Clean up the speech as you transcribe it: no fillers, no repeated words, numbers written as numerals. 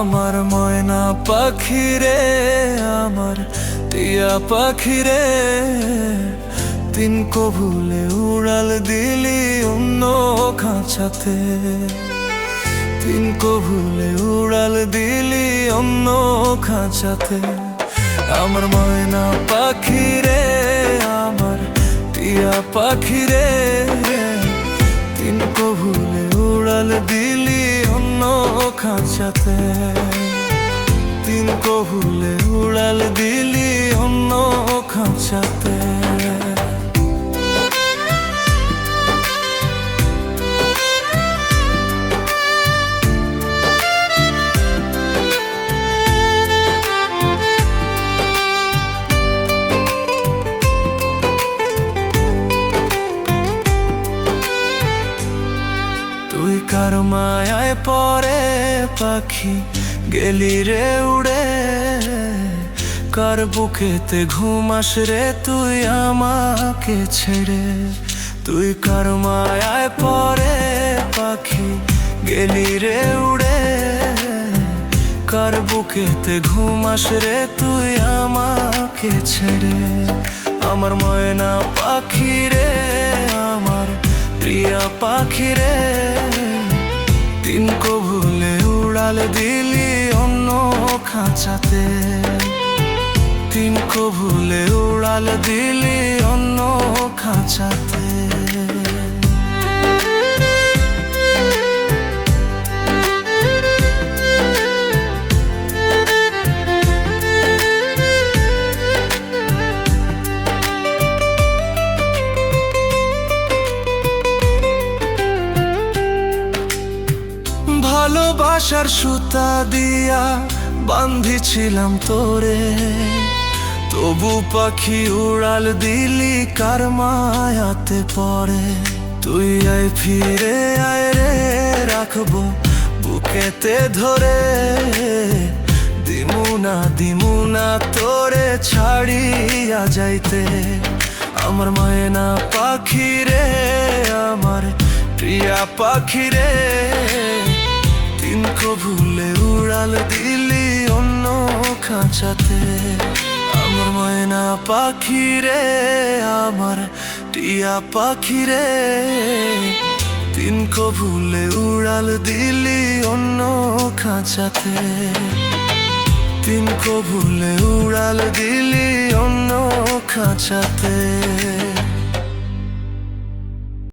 আমার ময়না পাখি রে, আমার টিয়া পাখি রে, তিনকো ভুলে উড়াল দিলি অন্য খাঁচাতে। তিনকো ভুলে উড়াল দিলি অন্য খাঁচাতে। আমার ময়না পাখি রে, আমার টিয়া পাখি রে, তিনকো ভুলে উড়াল দিলি অন্য খাঁচাতে। তিনকো ভুলে উড়াল দিলি অন্য খাঁচাতে। তুই কার মায়ায় পরে পাখি গেলি রে উড়ে, কার বুকেতে ঘুমাস রে তুই আমাকে ছেড়ে। তুই কার মায়ায় পরে পাখি গেলি রে উড়ে, কার বুকেতে ঘুমাস রে তুই আমাকে ছেড়ে। আমার ময়না পাখি রে, আমার প্রিয়া পাখি রে, তিনকো ভুলে উড়াল দিলি অন্য খাঁচাতে। তিনকো ভুলে উড়াল দিলি অন্য খাঁচাতে। ভালোবাসার সুতা দিয়া বাঁধিছিলাম তোরে, তবু পাখি উড়াল দিলি কার মায়াতে পড়ে। তুই আয় ফিরে আয় রে, রাখবো বুকেতে ধরে, দিমুনা তোরে ছাড়িয়া যাইতে। আমার ময়না পাখি রে, আমার প্রিয়া পাখি রে, তিনকো ভুলে উড়াল দিলি অন্য খাঁচাতে। আমার ময়না পাখি রে, আমার টিয়া পাখি রে, তিনকো ভুলে উড়াল দিলি অন্য খাঁচাতে। তিনকো ভুলে উড়াল দিলি অন্য খাঁচাতে।